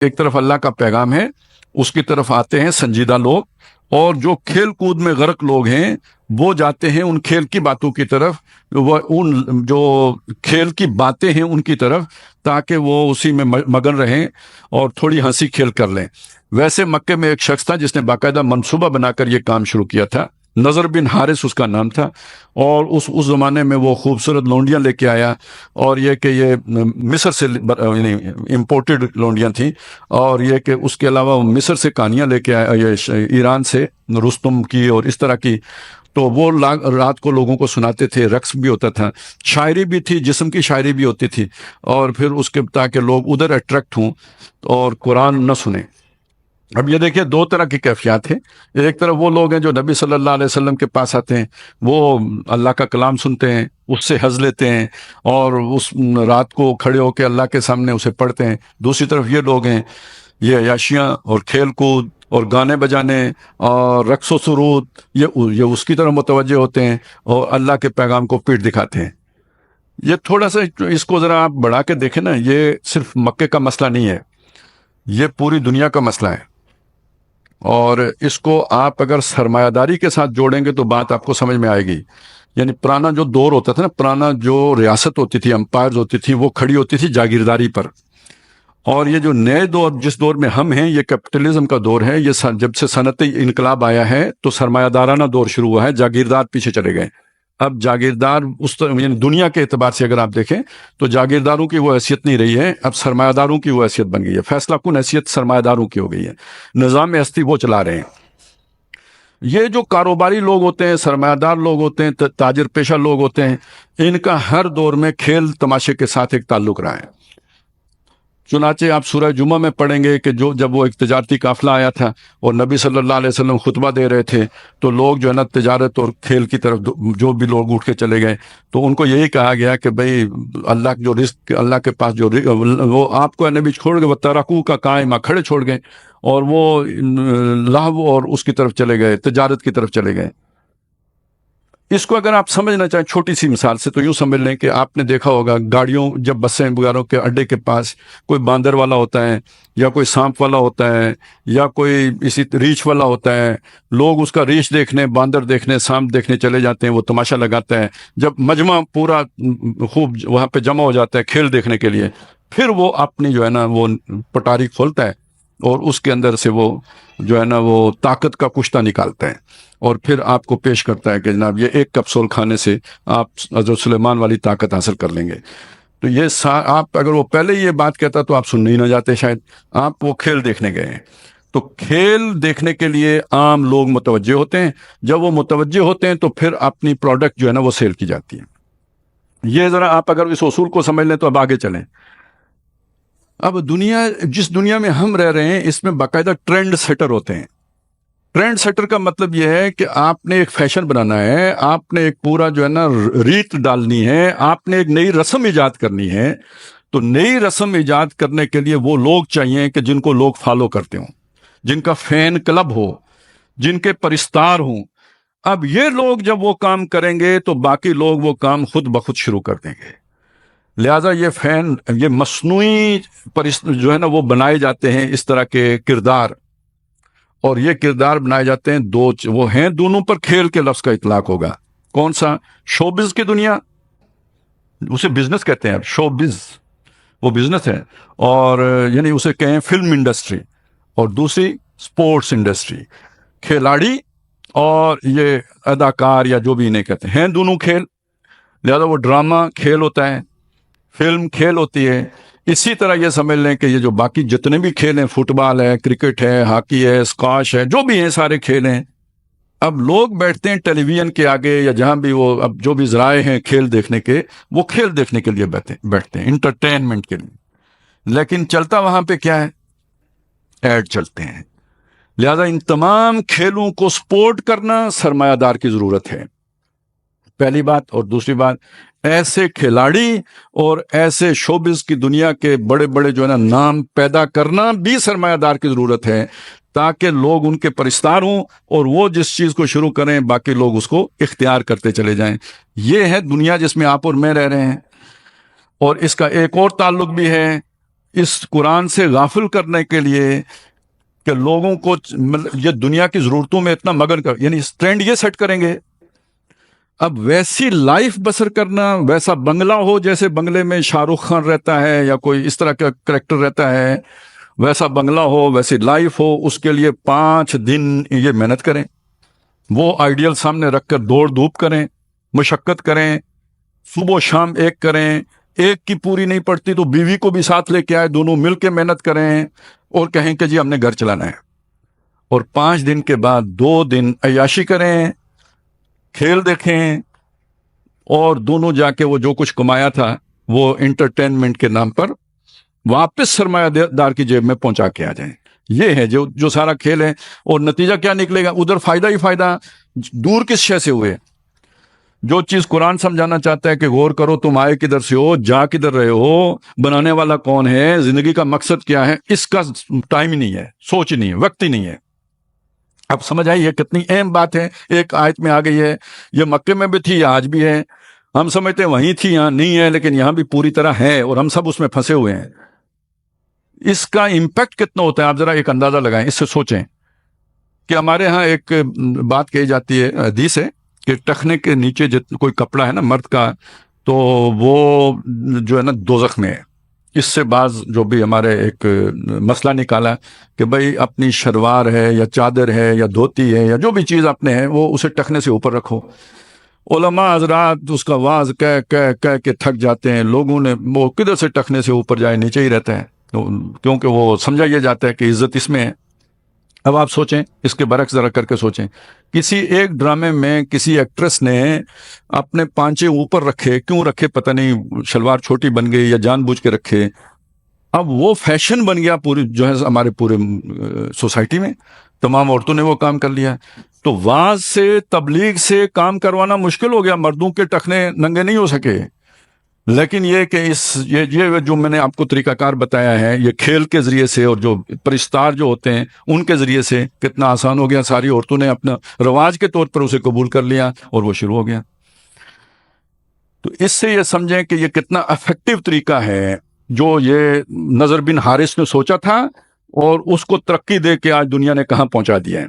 ایک طرف اللہ کا پیغام ہے، اس کی طرف آتے ہیں سنجیدہ لوگ، اور جو کھیل کود میں غرق لوگ ہیں وہ جاتے ہیں ان کھیل کی باتوں کی طرف، وہ ان جو کھیل کی باتیں ہیں ان کی طرف، تاکہ وہ اسی میں مگن رہیں اور تھوڑی ہنسی کھیل کر لیں۔ ویسے مکے میں ایک شخص تھا جس نے باقاعدہ منصوبہ بنا کر یہ کام شروع کیا تھا، نظر بن حارث اس کا نام تھا، اور اس زمانے میں وہ خوبصورت لونڈیاں لے کے آیا، اور یہ کہ یہ مصر سے یعنی امپورٹڈ لونڈیاں تھیں، اور یہ کہ اس کے علاوہ وہ مصر سے کہانیاں لے کے آیا، یہ ایران سے رستم کی اور اس طرح کی، تو وہ رات کو لوگوں کو سناتے تھے، رقص بھی ہوتا تھا، شاعری بھی تھی، جسم کی شاعری بھی ہوتی تھی، اور پھر اس کے تاکہ لوگ ادھر اٹریکٹ ہوں اور قرآن نہ سنیں۔ اب یہ دیکھیں دو طرح کی کیفیات ہیں، ایک طرف وہ لوگ ہیں جو نبی صلی اللہ علیہ وسلم کے پاس آتے ہیں، وہ اللہ کا کلام سنتے ہیں، اس سے حظ لیتے ہیں، اور اس رات کو کھڑے ہو کے اللہ کے سامنے اسے پڑھتے ہیں۔ دوسری طرف یہ لوگ ہیں، یہ عیاشیاں اور کھیل کود اور گانے بجانے اور رقص و سرود، یہ اس کی طرف متوجہ ہوتے ہیں اور اللہ کے پیغام کو پیٹ دکھاتے ہیں۔ یہ تھوڑا سا اس کو ذرا آپ بڑھا کے دیکھیں نا، یہ صرف مکے کا مسئلہ نہیں ہے، یہ پوری دنیا کا مسئلہ ہے، اور اس کو آپ اگر سرمایہ داری کے ساتھ جوڑیں گے تو بات آپ کو سمجھ میں آئے گی۔ یعنی پرانا جو دور ہوتا تھا نا، پرانا جو ریاست ہوتی تھی، امپائرز ہوتی تھی، وہ کھڑی ہوتی تھی جاگیرداری پر، اور یہ جو نئے دور جس دور میں ہم ہیں، یہ کیپٹلزم کا دور ہے۔ یہ جب سے صنعتی انقلاب آیا ہے تو سرمایہ دارانہ دور شروع ہوا ہے، جاگیردار پیچھے چلے گئے۔ اب جاگیردار اس طرح یعنی دنیا کے اعتبار سے اگر آپ دیکھیں تو جاگیرداروں کی وہ حیثیت نہیں رہی ہے، اب سرمایہ داروں کی وہ حیثیت بن گئی ہے، فیصلہ کن حیثیت سرمایہ داروں کی ہو گئی ہے، نظام ہستی وہ چلا رہے ہیں۔ یہ جو کاروباری لوگ ہوتے ہیں، سرمایہ دار لوگ ہوتے ہیں، تاجر پیشہ لوگ ہوتے ہیں، ان کا ہر دور میں کھیل تماشے کے ساتھ ایک تعلق رہا ہے۔ چنانچہ آپ سورہ جمعہ میں پڑھیں گے کہ جب وہ ایک تجارتی قافلہ آیا تھا اور نبی صلی اللہ علیہ وسلم خطبہ دے رہے تھے، تو لوگ جو ہے نا تجارت اور کھیل کی طرف جو بھی لوگ اٹھ کے چلے گئے، تو ان کو یہی کہا گیا کہ بھئی اللہ جو رزق، اللہ کے پاس جو وہ آپ کو نبی چھوڑ گئے، وہ ترکو کا قائمہ کھڑے چھوڑ گئے، اور وہ لہو اور اس کی طرف چلے گئے، تجارت کی طرف چلے گئے۔ اس کو اگر آپ سمجھنا چاہیں چھوٹی سی مثال سے تو یوں سمجھ لیں کہ آپ نے دیکھا ہوگا گاڑیوں جب بسیں وغیرہ کے اڈے کے پاس کوئی باندر والا ہوتا ہے، یا کوئی سانپ والا ہوتا ہے، یا کوئی اسی ریچھ والا ہوتا ہے، لوگ اس کا ریچھ دیکھنے، باندر دیکھنے، سانپ دیکھنے چلے جاتے ہیں، وہ تماشا لگاتا ہے۔ جب مجمع پورا خوب وہاں پہ جمع ہو جاتا ہے کھیل دیکھنے کے لیے، پھر وہ اپنی جو ہے نا وہ پٹاری کھولتا ہے، اور اس کے اندر سے وہ جو ہے نا وہ طاقت کا کشتہ نکالتا ہے، اور پھر آپ کو پیش کرتا ہے کہ جناب یہ ایک کپسول کھانے سے آپ حضرت سلیمان والی طاقت حاصل کر لیں گے۔ تو یہ آپ اگر وہ پہلے یہ بات کہتا تو آپ سننے ہی نہ جاتے، شاید آپ وہ کھیل دیکھنے گئے ہیں۔ تو کھیل دیکھنے کے لیے عام لوگ متوجہ ہوتے ہیں، جب وہ متوجہ ہوتے ہیں تو پھر اپنی پروڈکٹ جو ہے نا وہ سیل کی جاتی ہے۔ یہ ذرا آپ اگر اس اصول کو سمجھ لیں تو اب آگے چلیں۔ اب جس دنیا میں ہم رہ رہے ہیں اس میں باقاعدہ ٹرینڈ سیٹر ہوتے ہیں۔ ٹرینڈ سیٹر کا مطلب یہ ہے کہ آپ نے ایک فیشن بنانا ہے، آپ نے ایک پورا جو ہے نا ریت ڈالنی ہے، آپ نے ایک نئی رسم ایجاد کرنی ہے۔ تو نئی رسم ایجاد کرنے کے لیے وہ لوگ چاہیے کہ جن کو لوگ فالو کرتے ہوں، جن کا فین کلب ہو، جن کے پرستار ہوں۔ اب یہ لوگ جب وہ کام کریں گے تو باقی لوگ وہ کام خود بخود شروع کر دیں گے۔ لہذا یہ مصنوعی جو ہے نا وہ بنائے جاتے ہیں اس طرح کے کردار، اور یہ کردار بنائے جاتے ہیں وہ ہیں دونوں پر کھیل کے لفظ کا اطلاق ہوگا۔ کون سا؟ شوبز کی دنیا، اسے بزنس کہتے ہیں، شوبز وہ بزنس ہے، اور یعنی اسے کہیں فلم انڈسٹری، اور دوسری سپورٹس انڈسٹری، کھلاڑی اور یہ اداکار یا جو بھی انہیں کہتے ہیں دونوں کھیل۔ لہذا وہ ڈرامہ کھیل ہوتا ہے، فلم کھیل ہوتی ہے۔ اسی طرح یہ سمجھ لیں کہ یہ جو باقی جتنے بھی کھیل ہیں، فٹ بال ہے، کرکٹ ہے، ہاکی ہے، اسکواش ہے، جو بھی ہیں سارے کھیل ہیں، اب لوگ بیٹھتے ہیں ٹیلی ویژن کے آگے یا جہاں بھی وہ اب جو بھی ذرائع ہیں کھیل دیکھنے کے، وہ کھیل دیکھنے کے لیے بیٹھتے ہیں انٹرٹینمنٹ کے لیے، لیکن چلتا وہاں پہ کیا ہے؟ ایڈ چلتے ہیں۔ لہذا ان تمام کھیلوں کو سپورٹ کرنا سرمایہ دار کی ضرورت ہے، پہلی بات۔ اور دوسری بات، ایسے کھلاڑی اور ایسے شوبز کی دنیا کے بڑے بڑے جو ہے نا نام پیدا کرنا بھی سرمایہ دار کی ضرورت ہے، تاکہ لوگ ان کے پرستار ہوں، اور وہ جس چیز کو شروع کریں باقی لوگ اس کو اختیار کرتے چلے جائیں۔ یہ ہے دنیا جس میں آپ اور میں رہ رہے ہیں۔ اور اس کا ایک اور تعلق بھی ہے اس قرآن سے غافل کرنے کے لیے کہ لوگوں کو یہ دنیا کی ضرورتوں میں اتنا مگن کر، یعنی ٹرینڈ یہ سیٹ کریں گے اب ویسی لائف بسر کرنا، ویسا بنگلہ ہو جیسے بنگلے میں شاہ رخ خان رہتا ہے یا کوئی اس طرح کا کریکٹر رہتا ہے، ویسا بنگلہ ہو، ویسی لائف ہو، اس کے لیے 5 دن یہ محنت کریں، وہ آئیڈیل سامنے رکھ کر دوڑ دھوپ کریں، مشقت کریں، صبح و شام ایک کریں، ایک کی پوری نہیں پڑتی تو بیوی کو بھی ساتھ لے کے آئے، دونوں مل کے محنت کریں اور کہیں کہ جی ہم نے گھر چلانا ہے، اور 5 دن کے بعد 2 دن عیاشی کریں، کھیل دیکھیں، اور دونوں جا کے وہ جو کچھ کمایا تھا وہ انٹرٹینمنٹ کے نام پر واپس سرمایہ دار کی جیب میں پہنچا کے آ جائیں۔ یہ ہے جو سارا کھیل ہے، اور نتیجہ کیا نکلے گا؟ ادھر فائدہ ہی فائدہ، دور کس شے سے ہوئے؟ جو چیز قرآن سمجھانا چاہتا ہے کہ غور کرو تم آئے کدھر سے ہو، جا کدھر رہے ہو، بنانے والا کون ہے، زندگی کا مقصد کیا ہے، اس کا ٹائم ہی نہیں ہے، سوچ نہیں ہے، وقت ہی نہیں ہے۔ اب سمجھ آئی یہ کتنی اہم بات ہے، ایک آیت میں آ گئی ہے، یہ مکے میں بھی تھی، یہ آج بھی ہے، ہم سمجھتے ہیں وہیں تھی یہاں نہیں ہے، لیکن یہاں بھی پوری طرح ہے اور ہم سب اس میں پھنسے ہوئے ہیں۔ اس کا امپیکٹ کتنا ہوتا ہے آپ ذرا ایک اندازہ لگائیں، اس سے سوچیں کہ ہمارے ہاں ایک بات کہی جاتی ہے، حدیث ہے کہ ٹخنے کے نیچے کوئی کپڑا ہے نا مرد کا، تو وہ جو ہے نا دوزخ میں ہے۔ اس سے بعض جو بھی ہمارے ایک مسئلہ نکالا کہ بھائی اپنی شلوار ہے یا چادر ہے یا دھوتی ہے یا جو بھی چیز اپنے ہے وہ اسے ٹخنے سے اوپر رکھو۔ علماء حضرات اس کا واز کہہ کے تھک جاتے ہیں، لوگوں نے وہ کدھر سے ٹخنے سے اوپر جائے، نیچے ہی رہتا ہے، کیونکہ وہ سمجھا یہ جاتا ہے کہ عزت اس میں ہے۔ اب آپ سوچیں، اس کے برعکس ذرا کر کے سوچیں، کسی ایک ڈرامے میں کسی ایکٹریس نے اپنے پانچے اوپر رکھے، کیوں رکھے پتہ نہیں، شلوار چھوٹی بن گئی یا جان بوجھ کے رکھے، اب وہ فیشن بن گیا پوری جو ہے ہمارے پورے سوسائٹی میں، تمام عورتوں نے وہ کام کر لیا۔ تو واز سے تبلیغ سے کام کروانا مشکل ہو گیا، مردوں کے ٹخنے ننگے نہیں ہو سکے، لیکن یہ کہ یہ جو میں نے آپ کو طریقہ کار بتایا ہے، یہ کھیل کے ذریعے سے اور جو پرستار جو ہوتے ہیں ان کے ذریعے سے کتنا آسان ہو گیا، ساری عورتوں نے اپنا رواج کے طور پر اسے قبول کر لیا اور وہ شروع ہو گیا۔ تو اس سے یہ سمجھیں کہ یہ کتنا افیکٹو طریقہ ہے جو یہ نذر بن حارث نے سوچا تھا، اور اس کو ترقی دے کے آج دنیا نے کہاں پہنچا دیا ہے۔